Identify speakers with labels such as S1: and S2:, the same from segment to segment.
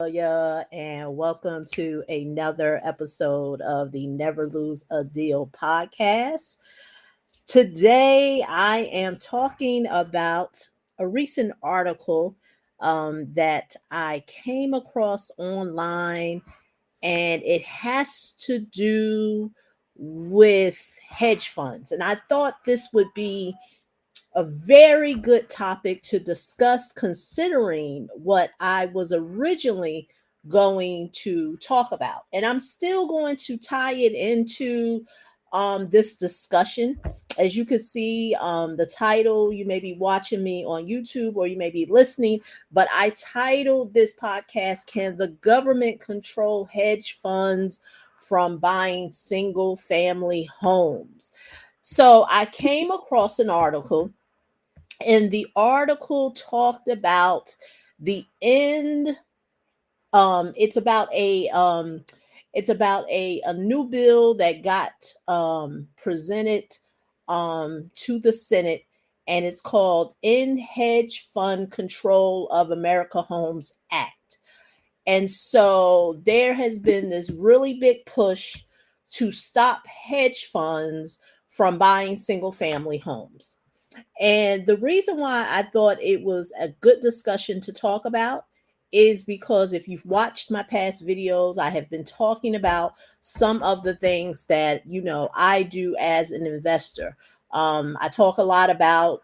S1: And welcome to another episode of the Never Lose a Deal podcast. Today, I am talking about a recent article that I came across online, and it has to do with hedge funds. And I thought this would be a very good topic to discuss, considering what I was originally going to talk about. And I'm still going to tie it into this discussion. As you can see, the title, you may be watching me on YouTube or you may be listening, but I titled this podcast, Can the Government Control Hedge Funds from Buying Single Family Homes? So I came across an article, and the article talked about the end. It's about a new bill that got presented to the Senate, and it's called End Hedge Fund Control of America Homes Act. And so there has been this really big push to stop hedge funds from buying single family homes. And the reason why I thought it was a good discussion to talk about is because if you've watched my past videos, I have been talking about some of the things that, I do as an investor. I talk a lot about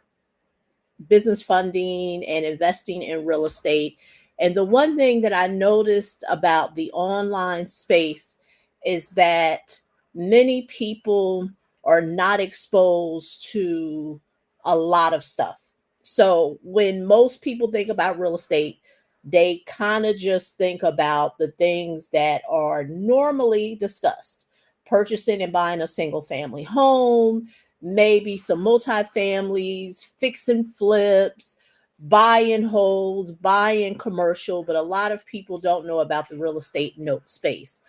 S1: business funding and investing in real estate. And the one thing that I noticed about the online space is that many people are not exposed to a lot of stuff. So when most people think about real estate, they kind of just think about the things that are normally discussed: purchasing and buying a single family home, maybe some multifamilies, fix and flips, buy and holds, buy and commercial, but a lot of people don't know about the real estate note space.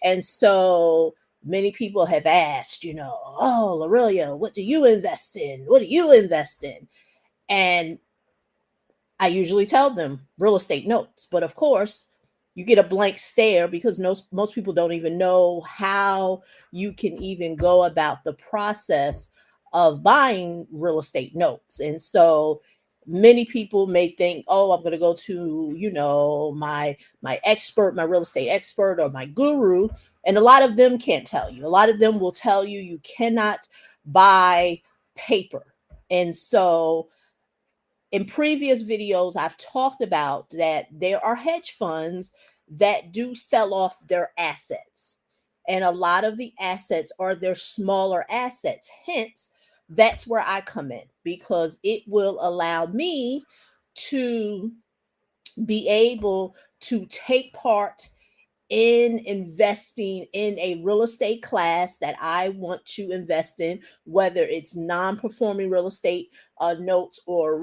S1: And so many people have asked, oh, Lorelia, what do you invest in? What do you invest in? And I usually tell them real estate notes. But of course, you get a blank stare because most people don't even know how you can even go about the process of buying real estate notes. And so many people may think, oh, I'm going to go to, my expert, my real estate expert, or my guru. And a lot of them can't tell you. A lot of them will tell you you cannot buy paper. And so in previous videos, I've talked about that there are hedge funds that do sell off their assets. And a lot of the assets are their smaller assets. Hence, that's where I come in, because it will allow me to be able to take part in investing in a real estate class that I want to invest in, whether it's non-performing real estate notes or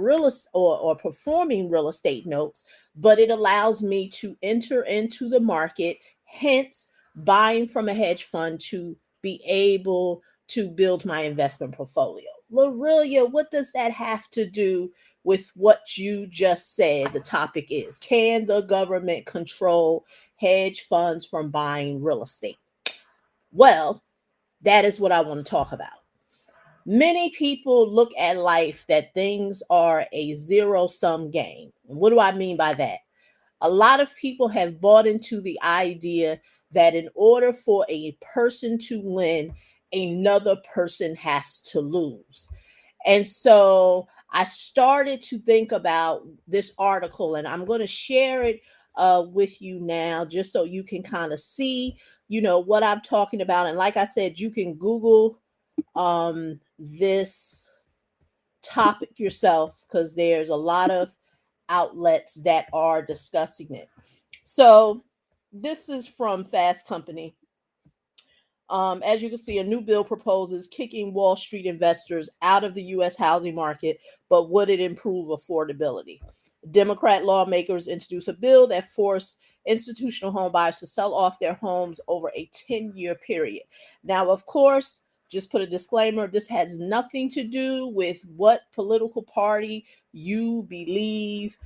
S1: or performing real estate notes. But it allows me to enter into the market, hence buying from a hedge fund to be able to build my investment portfolio. Lorelia, what does that have to do with what you just said? The topic is, can the government control hedge funds from buying real estate? Well, that is what I want to talk about. Many people look at life that things are a zero sum game. And what do I mean by that? A lot of people have bought into the idea that in order for a person to win, another person has to lose. And so I started to think about this article, and I'm going to share it with you now, just so you can kind of see, what I'm talking about. And like I said, you can Google this topic yourself, because there's a lot of outlets that are discussing it. So this is from Fast Company. As you can see, a new bill proposes kicking Wall Street investors out of the U.S. housing market, but would it improve affordability? Democrat lawmakers introduced a bill that forced institutional home buyers to sell off their homes over a 10-year period. Now, of course, just put a disclaimer, this has nothing to do with what political party you believe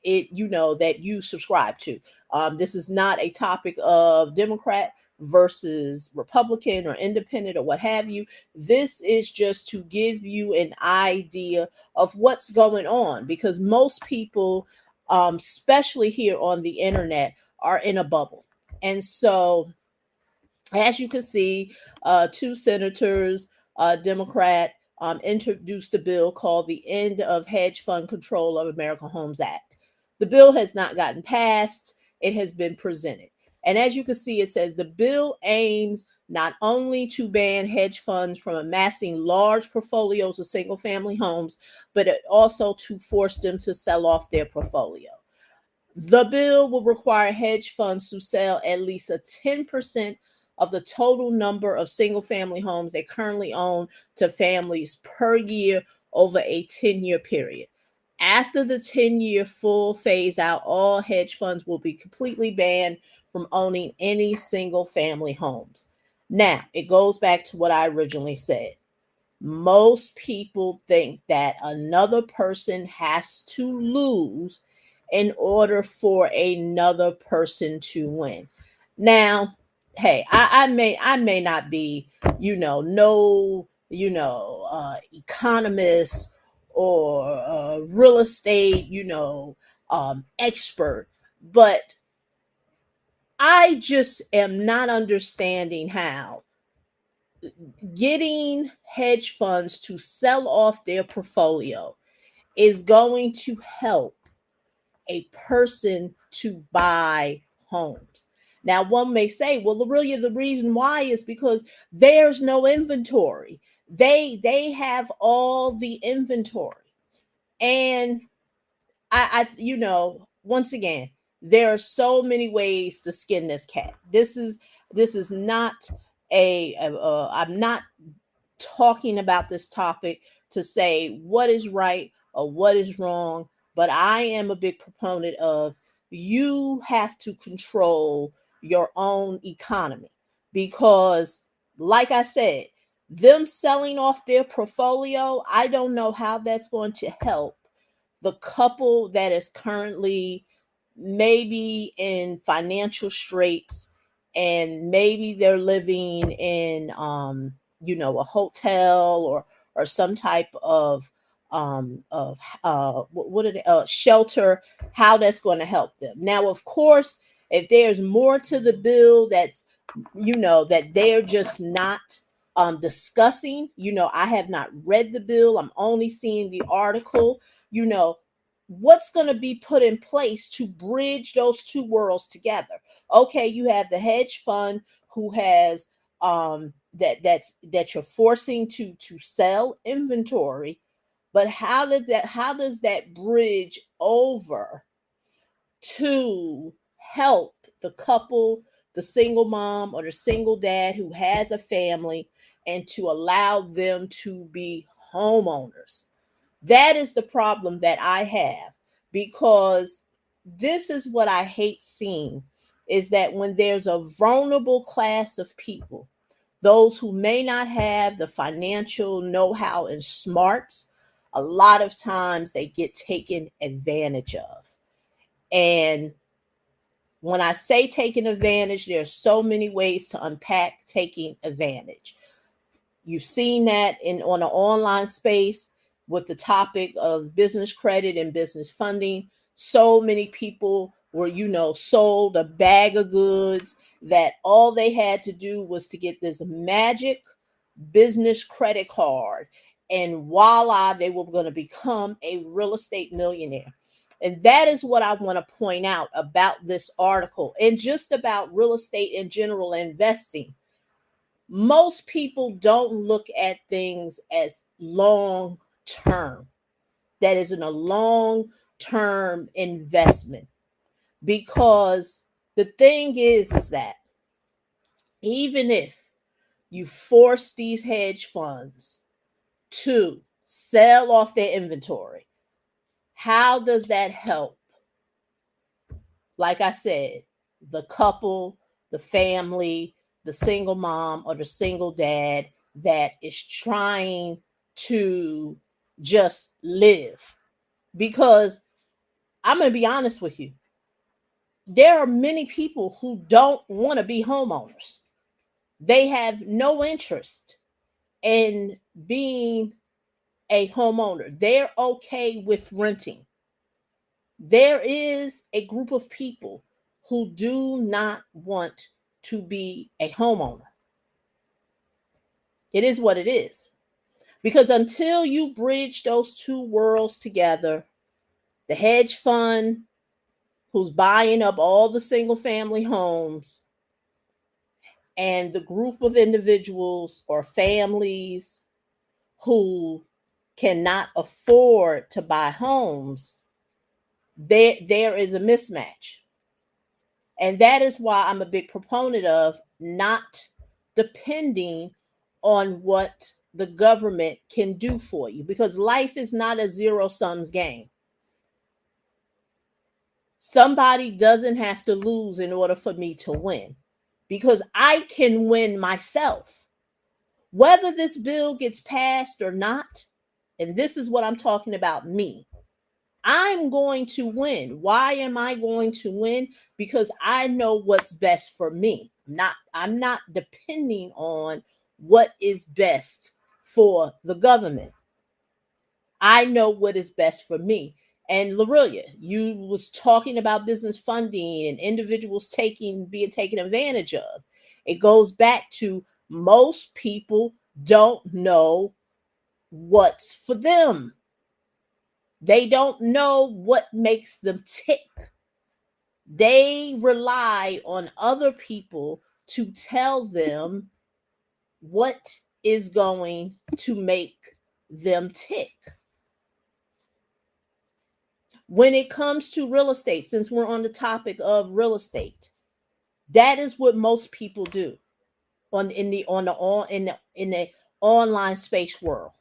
S1: that you subscribe to. This is not a topic of Democrat versus Republican or independent or what have you. This is just to give you an idea of what's going on, because most people, especially here on the internet, are in a bubble. And so, as you can see, two senators, Democrat, introduced a bill called the End of Hedge Fund Control of American Homes Act. The bill has not gotten passed, it has been presented. And as you can see, it says the bill aims not only to ban hedge funds from amassing large portfolios of single family homes, but it also to force them to sell off their portfolio. The bill will require hedge funds to sell at least a 10% of the total number of single family homes they currently own to families per year over a 10-year period. After the 10-year full phase out, all hedge funds will be completely banned from owning any single family homes. Now, it goes back to what I originally said. Most people think that another person has to lose in order for another person to win. Now, hey, I may not be, no, economist or real estate, expert, but I just am not understanding how getting hedge funds to sell off their portfolio is going to help a person to buy homes. Now, one may say, well, really the reason why is because there's no inventory. They have all the inventory. And once again, there are so many ways to skin this cat. This is not I'm not talking about this topic to say what is right or what is wrong, but I am a big proponent of you have to control your own economy, because, like I said, them selling off their portfolio, I don't know how that's going to help the couple that is currently maybe in financial straits, and maybe they're living in a hotel or some type of what are they, shelter. How that's going to help them. Now, of course, if there's more to the bill that's that they're just not discussing, I have not read the bill, I'm only seeing the article. you know what's going to be put in place to bridge those two worlds together. Okay, you have the hedge fund who has that you're forcing to sell inventory, but how does that bridge over to help the couple, the single mom or the single dad who has a family, and to allow them to be homeowners? That is the problem that I have, because this is what I hate seeing, is that when there's a vulnerable class of people, those who may not have the financial know-how and smarts, a lot of times they get taken advantage of. And when I say taking advantage, there's so many ways to unpack taking advantage. You've seen that on an online space with the topic of business credit and business funding. So many people were, sold a bag of goods that all they had to do was to get this magic business credit card, and voila, they were going to become a real estate millionaire. And that is what I want to point out about this article and just about real estate in general, investing. Most people don't look at things as long term. That isn't a long term investment, because the thing is that even if you force these hedge funds to sell off their inventory, how does that help? Like I said, the couple, the family, the single mom or the single dad that is trying to just live. Because I'm going to be honest with you. There are many people who don't want to be homeowners. They have no interest in being a homeowner. They're okay with renting. There is a group of people who do not want to be a homeowner. It is what it is. Because until you bridge those two worlds together, the hedge fund who's buying up all the single family homes and the group of individuals or families who cannot afford to buy homes, there is a mismatch. And that is why I'm a big proponent of not depending on what the government can do for you, because life is not a zero sums game. Somebody doesn't have to lose in order for me to win, because I can win myself. Whether this bill gets passed or not, and this is what I'm talking about, me. I'm going to win. Why am I going to win? Because I know what's best for me. I'm not depending on what is best for the government. I know what is best for me. And Lorelia, you was talking about business funding and individuals being taken advantage of. It goes back to most people don't know what's for them. They don't know what makes them tick. They rely on other people to tell them what is going to make them tick. When it comes to real estate, since we're on the topic of real estate, that is what most people do in the online space world.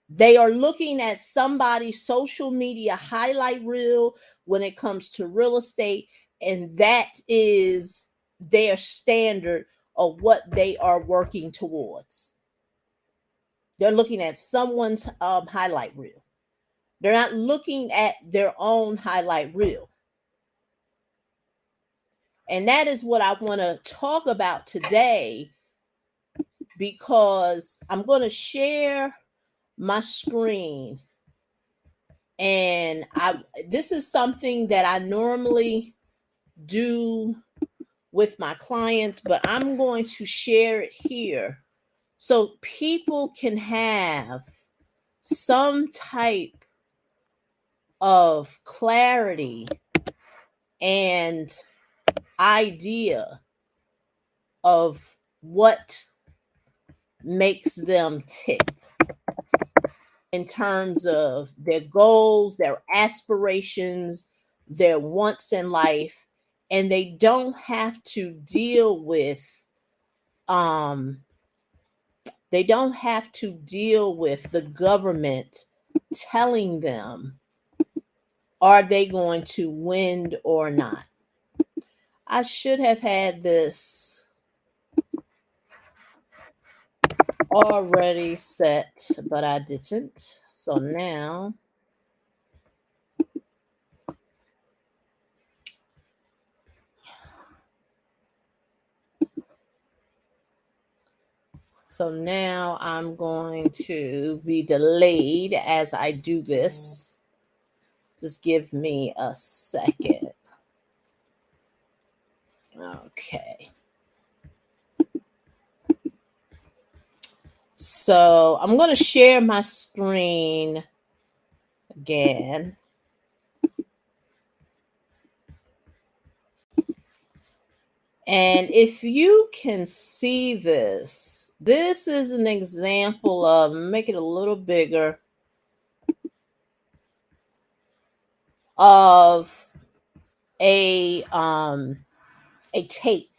S1: They are looking at somebody's social media highlight reel when it comes to real estate, and that is their standard of what they are working towards. They're looking at someone's highlight reel. They're not looking at their own highlight reel. And that is what I want to talk about today, because I'm going to share my screen. And this is something that I normally do with my clients, but I'm going to share it here so people can have some type of clarity and idea of what makes them tick in terms of their goals, their aspirations, their wants in life, and they don't have to deal with the government telling them, are they going to win or not? I should have had this already set, but I didn't. So now I'm going to be delayed as I do this. Just give me a second. Okay. So I'm going to share my screen again. And if you can see this is an example of, make it a little bigger, of a tape.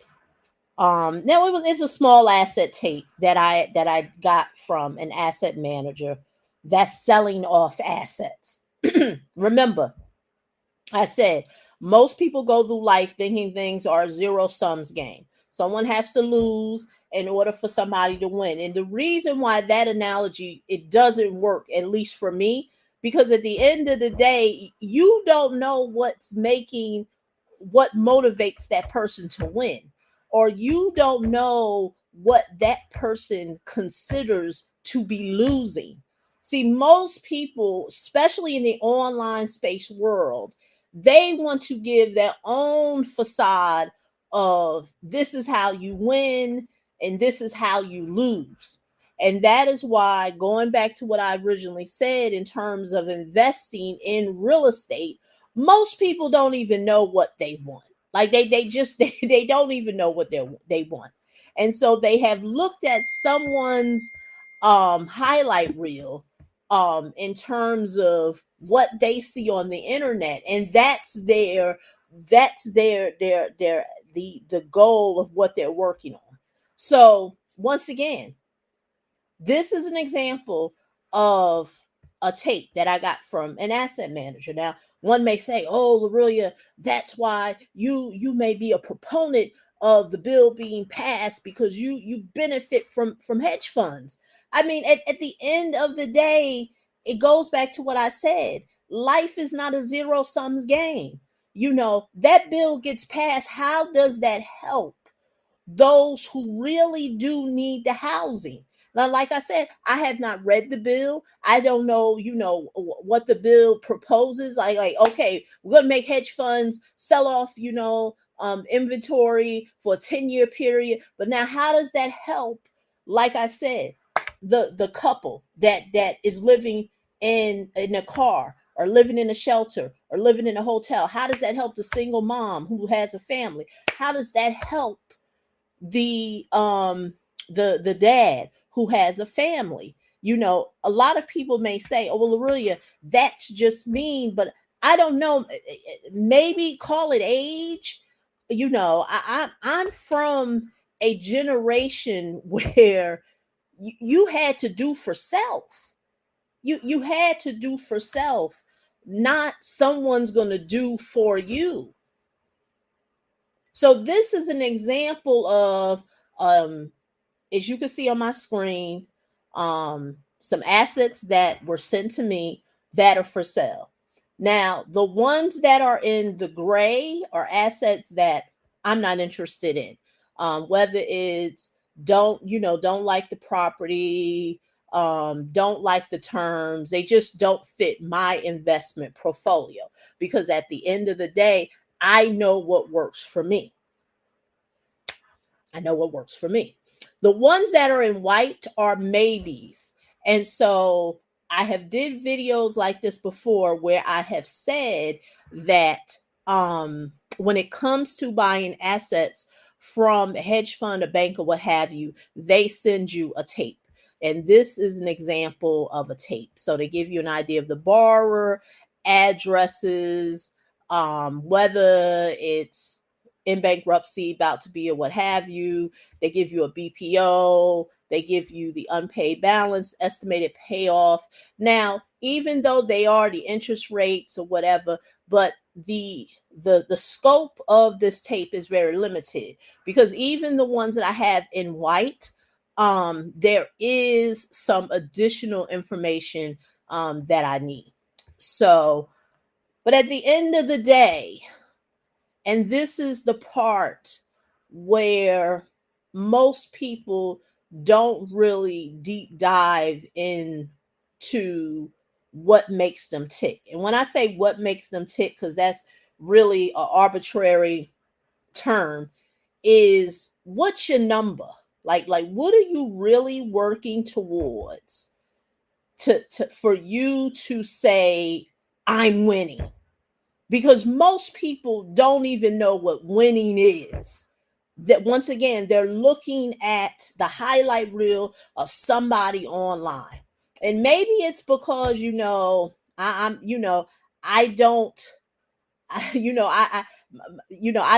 S1: Now it's a small asset tape that I got from an asset manager that's selling off assets. Remember, I said most people go through life thinking things are a zero sums game. Someone has to lose in order for somebody to win. And the reason why that analogy, it doesn't work, at least for me, because at the end of the day, you don't know what motivates that person to win, or you don't know what that person considers to be losing. See, most people, especially in the online space world, they want to give their own facade of this is how you win and this is how you lose. And that is why, going back to what I originally said in terms of investing in real estate, most people don't even know what they want. Like they just they don't even know what they want. And so they have looked at someone's highlight reel in terms of what they see on the internet, and that's their the goal of what they're working on. So once again, this is an example of a tape that I got from an asset manager. Now, one may say, "Oh, Lorelia, that's why you may be a proponent of the bill being passed because you benefit from hedge funds." I mean, at the end of the day, it goes back to what I said. Life is not a zero sums game. That bill gets passed. How does that help those who really do need the housing? Now, like I said, I have not read the bill. I don't know, what the bill proposes. Like, okay, we're gonna make hedge funds sell off, inventory for a 10-year period. But now, how does that help? Like I said, the couple that is living in a car, or living in a shelter, or living in a hotel. How does that help the single mom who has a family? How does that help the dad who has a family? A lot of people may say, "Oh, well, Aurelia, that's just mean," but I don't know. Maybe call it age. I'm from a generation where you had to do for self. You had to do for self, not someone's gonna do for you. So this is an example of, as you can see on my screen, some assets that were sent to me that are for sale. Now, the ones that are in the gray are assets that I'm not interested in. Whether it's don't like the property, don't like the terms, they just don't fit my investment portfolio, because at the end of the day, I know what works for me. I know what works for me. The ones that are in white are maybes. And so I have did videos like this before where I have said that when it comes to buying assets from a hedge fund, a bank, or what have you, they send you a tape. And this is an example of a tape. So they give you an idea of the borrower, addresses, whether it's in bankruptcy, about to be, or what have you. They give you a BPO, they give you the unpaid balance, estimated payoff. Now, even though they are the interest rates or whatever, but the scope of this tape is very limited, because even the ones that I have in white, there is some additional information that I need. So, but at the end of the day, and this is the part where most people don't really deep dive into what makes them tick. And when I say what makes them tick, because that's really an arbitrary term, is what's your number? Like what are you really working towards to for you to say I'm winning? Because most people don't even know what winning is. That, once again, they're looking at the highlight reel of somebody online. And maybe it's because, I'm, I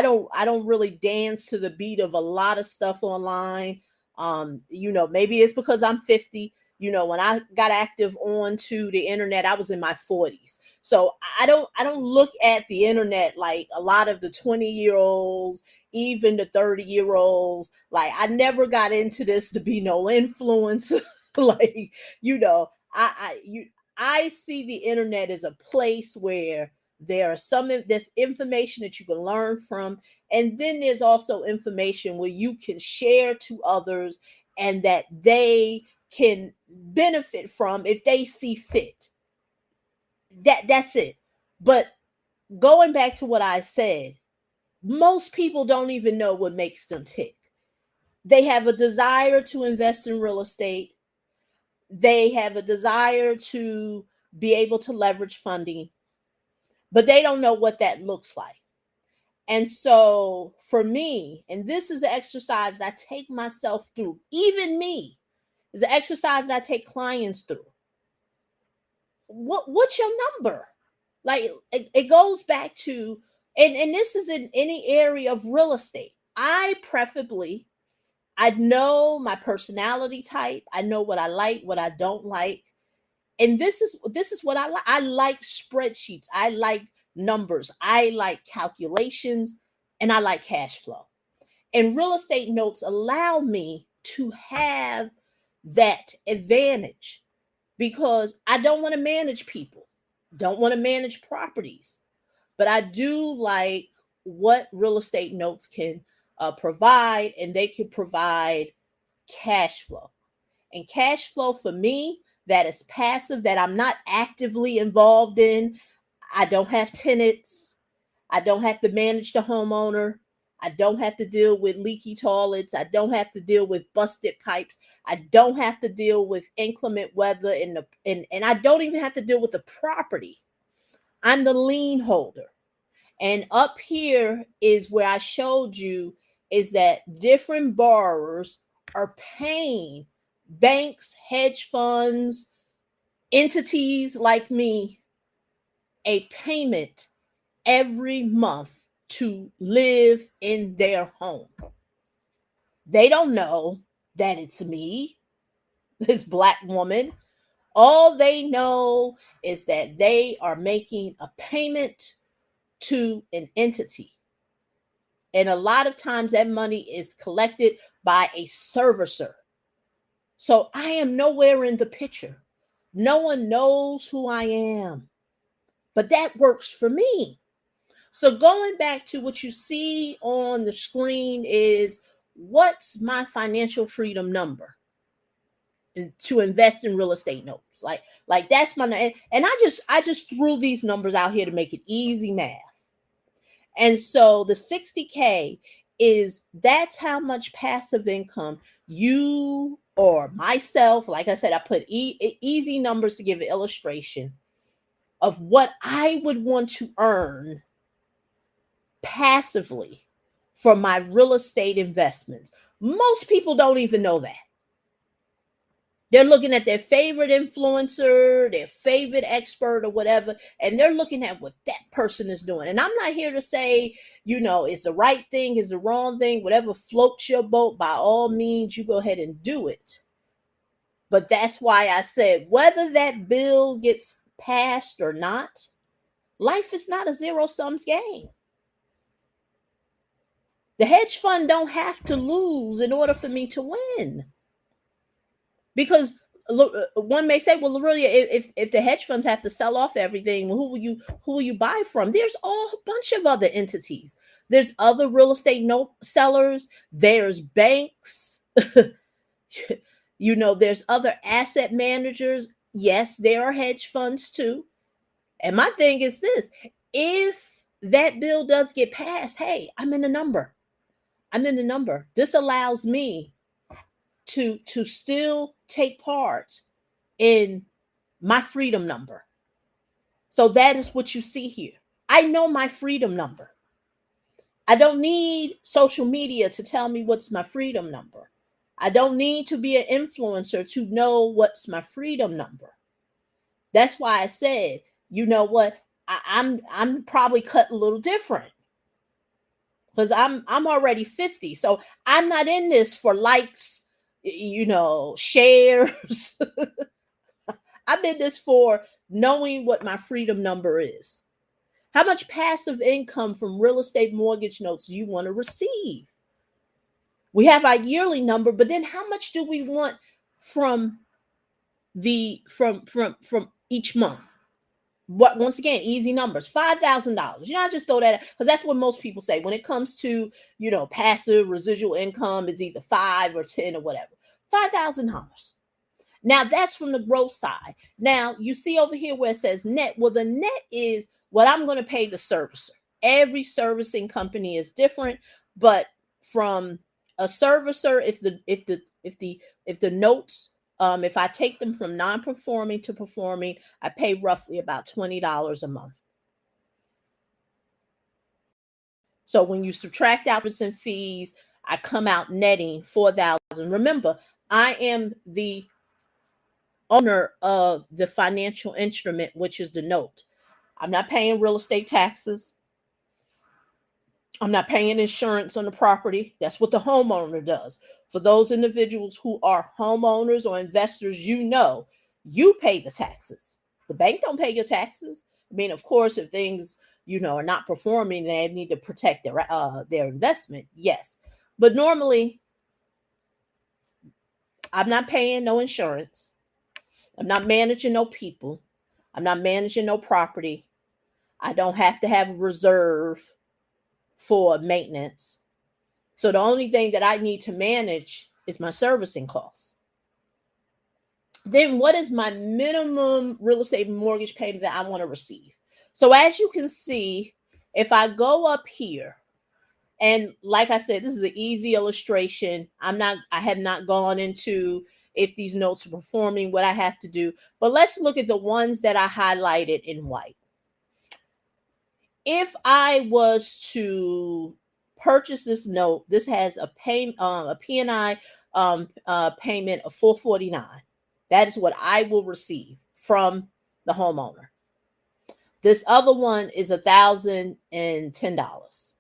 S1: don't, I don't really dance to the beat of a lot of stuff online. Maybe it's because I'm 50. When I got active onto the internet, I was in my 40s. So I don't look at the internet like a lot of the 20-year-olds, even the 30-year-olds. Like, I never got into this to be no influencer. Like, I I see the internet as a place where there's information that you can learn from, and then there's also information where you can share to others and that they can benefit from if they see fit. That's it. But going back to what I said, most people don't even know what makes them tick. They have a desire to invest in real estate. They have a desire to be able to leverage funding, but they don't know what that looks like. And so for me, and this is an exercise that I take myself through, even me, is an exercise that I take clients through. What's your number? Like it goes back to, and this is in any area of real estate. I know my personality type. I know what I like, what I don't like. And this is what I like. I like spreadsheets. I like numbers. I like calculations, and I like cash flow. And real estate notes allow me to have that advantage because I don't want to manage people, don't want to manage properties, but I do like what real estate notes can provide, and they can provide cash flow. And cash flow for me, that is passive, that I'm not actively involved in. I don't have tenants. I don't have to manage the homeowner. I don't have to deal with leaky toilets. I don't have to deal with busted pipes. I don't have to deal with inclement weather and I don't even have to deal with the property. I'm the lien holder. And up here is where I showed you is that different borrowers are paying banks, hedge funds, entities like me a payment every month to live in their home. They don't know that it's me, this Black woman. All they know is that they are making a payment to an entity. And a lot of times that money is collected by a servicer. So I am nowhere in the picture. No one knows who I am. But that works for me. So going back to what you see on the screen is what's my financial freedom number to invest in real estate notes. Like that's my, and I just threw these numbers out here to make it easy math. And so the 60K that's how much passive income you or myself, like I said, I put easy numbers to give an illustration of what I would want to earn passively for my real estate investments. Most people don't even know that. They're looking at their favorite influencer, their favorite expert, or whatever, and they're looking at what that person is doing. And I'm not here to say, it's the right thing, is the wrong thing, whatever floats your boat, by all means, you go ahead and do it. But that's why I said, whether that bill gets passed or not, life is not a zero-sum game. The hedge fund don't have to lose in order for me to win. Because one may say, well, Lorelia, if the hedge funds have to sell off everything, who will you buy from? There's a whole bunch of other entities. There's other real estate note sellers. There's banks. There's other asset managers. Yes, there are hedge funds too. And my thing is this: if that bill does get passed, hey, I'm in the number. This allows me to still take part in my freedom number. So that is what you see here. I know my freedom number. I don't need social media to tell me what's my freedom number. I don't need to be an influencer to know what's my freedom number. That's why I said, you know what? I'm probably cut a little different because I'm already 50. So I'm not in this for likes, shares. I'm in this for knowing what my freedom number is. How much passive income from real estate mortgage notes do you want to receive? We have our yearly number, but then how much do we want from each month. What, once again, easy numbers, $5,000. I just throw that, because that's what most people say when it comes to, passive residual income. It's either 5 or 10 or whatever. $5,000. Now that's from the growth side. Now you see over here where it says net. Well, the net is what I'm going to pay the servicer. Every servicing company is different, but from a servicer, if the notes, if I take them from non-performing to performing, I pay roughly about $20 a month. So when you subtract out percent fees, I come out netting 4,000. Remember, I am the owner of the financial instrument, which is the note. I'm not paying real estate taxes. I'm not paying insurance on the property. That's what the homeowner does. For those individuals who are homeowners or investors, you pay the taxes. The bank don't pay your taxes. I mean, of course, if things are not performing, they need to protect their investment. Yes, but normally, I'm not paying no insurance. I'm not managing no people. I'm not managing no property. I don't have to have a reserve for maintenance. So the only thing that I need to manage is my servicing costs. Then what is my minimum real estate mortgage payment that I want to receive? So as you can see, if I go up here, and like I said, this is an easy illustration. I have not gone into if these notes are performing, what I have to do, but let's look at the ones that I highlighted in white. If I was to purchase this note, this has a P&I payment of $449. That is what I will receive from the homeowner. This other one is $1,010.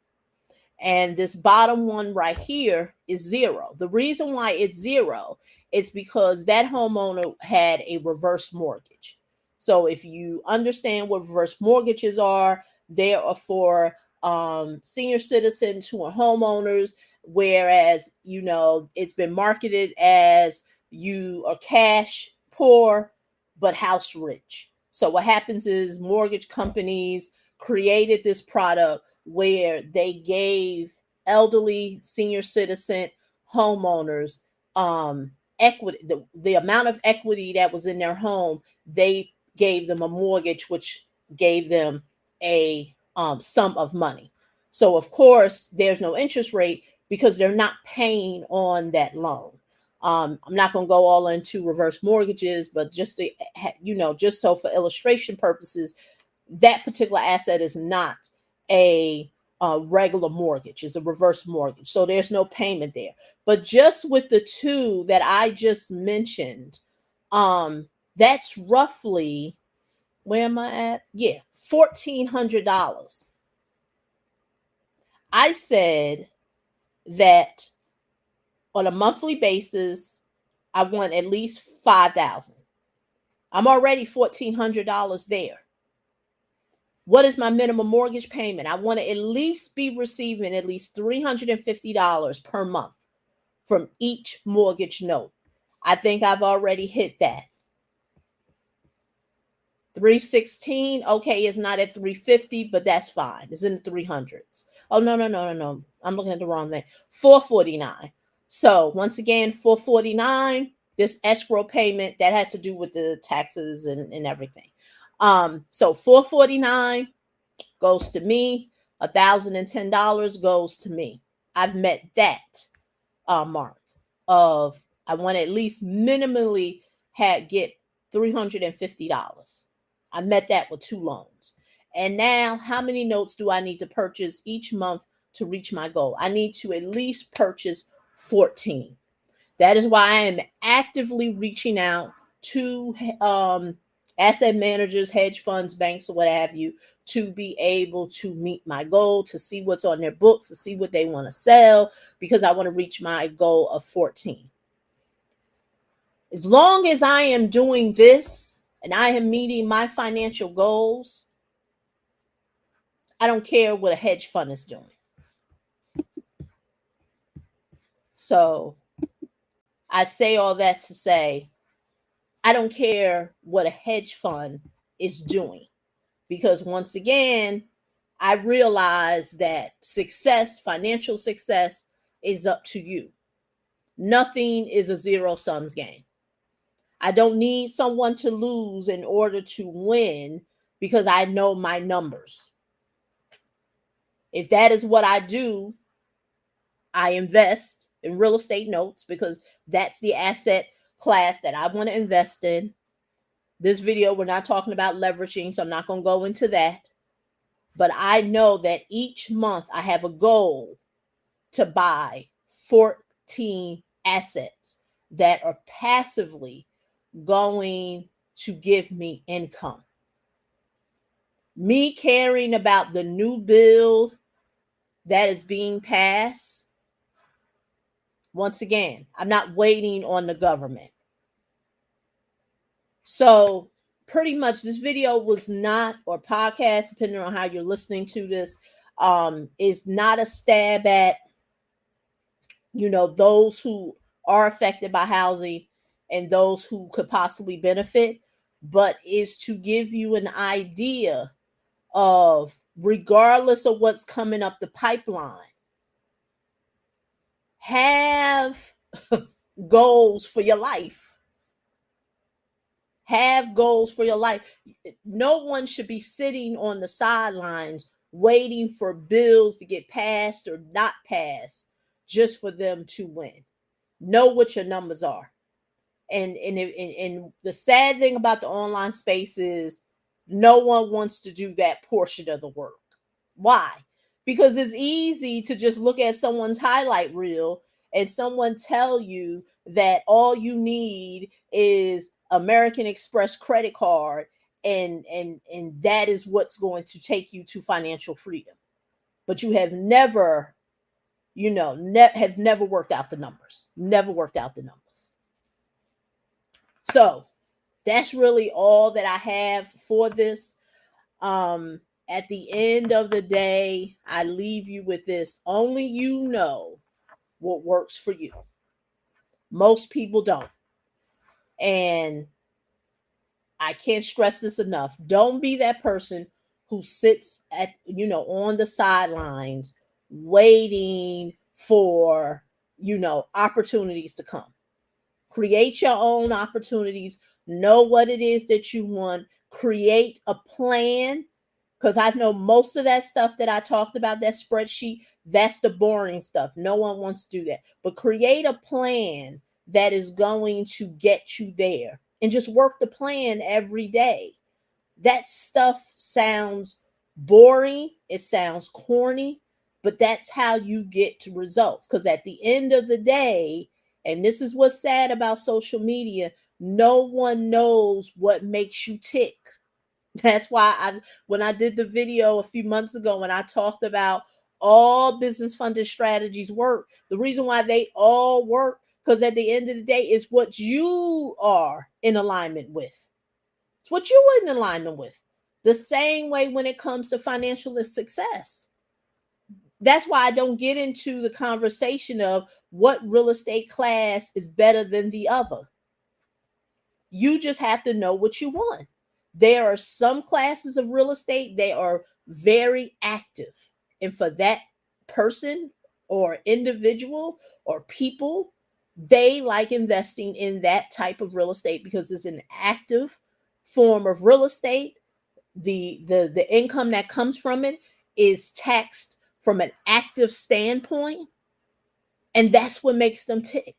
S1: And this bottom one right here is zero. The reason why it's zero is because that homeowner had a reverse mortgage. So if you understand what reverse mortgages are, they are for senior citizens who are homeowners, whereas, it's been marketed as you are cash poor, but house rich. So what happens is mortgage companies created this product where they gave elderly senior citizen homeowners equity, the amount of equity that was in their home. They gave them a mortgage, which gave them a sum of money. So of course there's no interest rate because they're not paying on that loan. I'm not going to go all into reverse mortgages, but just to, just so for illustration purposes, that particular asset is not a regular mortgage, is a reverse mortgage. So there's no payment there. But just with the two that I just mentioned, that's roughly, where am I at? Yeah, $1,400. I said that on a monthly basis, I want at least 5,000. I'm already $1,400 there. What is my minimum mortgage payment? I want to at least be receiving at least $350 per month from each mortgage note. I think I've already hit that. 316, okay, it's not at 350, but that's fine. It's in the 300s. Oh, no. I'm looking at the wrong thing. 449. So once again, 449, this escrow payment that has to do with the taxes and everything. So 449 goes to me. $1,010 goes to me. I've met that mark of I want to at least minimally get $350. I met that with 2 loans. And now, how many notes do I need to purchase each month to reach my goal? I need to at least purchase 14. That is why I am actively reaching out to asset managers, hedge funds, banks, or what have you, to be able to meet my goal, to see what's on their books, to see what they want to sell, because I want to reach my goal of 14. As long as I am doing this and I am meeting my financial goals, I don't care what a hedge fund is doing. So I say all that to say, I don't care what a hedge fund is doing, because once again, I realize that success, financial success, is up to you. Nothing is a zero sums game. I don't need someone to lose in order to win, because I know my numbers. If that is what I do, I invest in real estate notes because that's the asset class that I want to invest in. This video, we're not talking about leveraging, so I'm not going to go into that. But I know that each month I have a goal to buy 14 assets that are passively going to give me income. Me caring about the new bill that is being passed, once again, I'm not waiting on the government. So pretty much this video was not, or podcast, depending on how you're listening to this, is not a stab at, those who are affected by housing and those who could possibly benefit, but is to give you an idea of, regardless of what's coming up the pipeline, have goals for your life. Have goals for your life. No one should be sitting on the sidelines waiting for bills to get passed or not passed just for them to win. Know what your numbers are. And the sad thing about the online space is no one wants to do that portion of the work. Why? Because it's easy to just look at someone's highlight reel and someone tell you that all you need is American Express credit card, and that is what's going to take you to financial freedom. But you have never, have never worked out the numbers. Never worked out the numbers. So that's really all that I have for this. At the end of the day, I leave you with this. Only you know what works for you. Most people don't. And I can't stress this enough. Don't be that person who sits at, on the sidelines waiting for, opportunities to come. Create your own opportunities. Know what it is that you want. Create a plan. Because I know most of that stuff that I talked about, that spreadsheet, that's the boring stuff. No one wants to do that. But create a plan that is going to get you there. And just work the plan every day. That stuff sounds boring. It sounds corny. But that's how you get to results. Because at the end of the day, and this is what's sad about social media, no one knows what makes you tick. That's why when I did the video a few months ago, when I talked about all business funded strategies work, the reason why they all work, because at the end of the day, it's what you are in alignment with. It's what you are in alignment with. The same way when it comes to financial success. That's why I don't get into the conversation of what real estate class is better than the other. You just have to know what you want. There are some classes of real estate, they are very active. And for that person or individual or people, they like investing in that type of real estate because it's an active form of real estate. The income that comes from it is taxed from an active standpoint. And that's what makes them tick.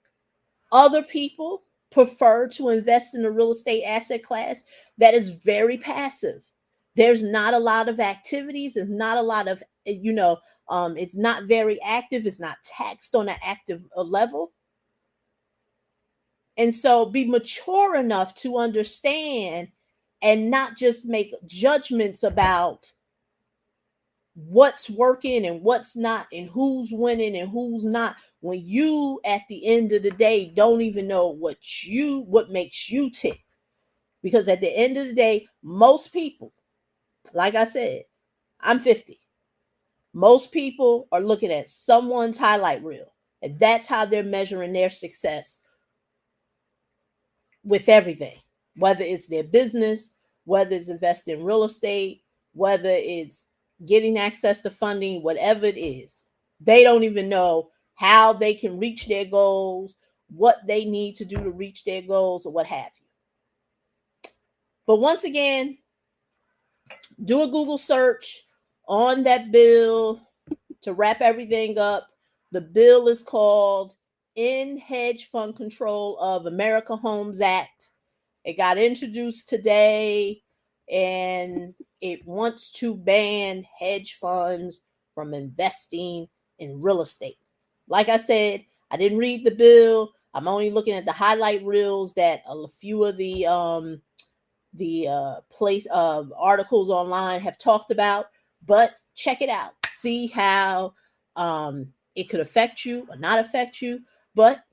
S1: Other people prefer to invest in a real estate asset class that is very passive. There's not a lot of activities. There's not a lot of, it's not very active. It's not taxed on an active level. And so be mature enough to understand and not just make judgments about what's working and what's not and who's winning and who's not, when you at the end of the day don't even know what makes you tick. Because at the end of the day, most people, like I said, I'm 50. Most people are looking at someone's highlight reel, and that's how they're measuring their success with everything. whether it's their business, whether it's investing in real estate, whether it's getting access to funding, whatever it is. They don't even know how they can reach their goals, what they need to do to reach their goals, or what have you. But once again, do a Google search on that bill to wrap everything up. The bill is called In Hedge Fund Control of America Homes Act. It got introduced today, and it wants to ban hedge funds from investing in real estate. Like I said, I didn't read the bill. I'm only looking at the highlight reels that a few of the place articles online have talked about. But check it out. See how it could affect you or not affect you. But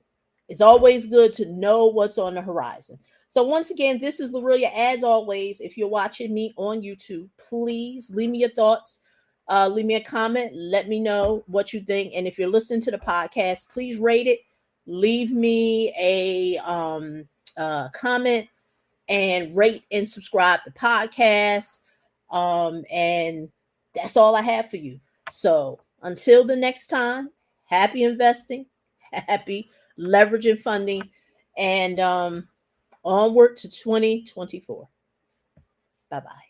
S1: it's always good to know what's on the horizon. So once again, this is Lorelia. As always, if you're watching me on YouTube, please leave me your thoughts. Leave me a comment. Let me know what you think. And if you're listening to the podcast, please rate it. Leave me a comment and rate and subscribe the podcast. And that's all I have for you. So until the next time, happy investing, happy leveraging funding, and onward to 2024. Bye-bye.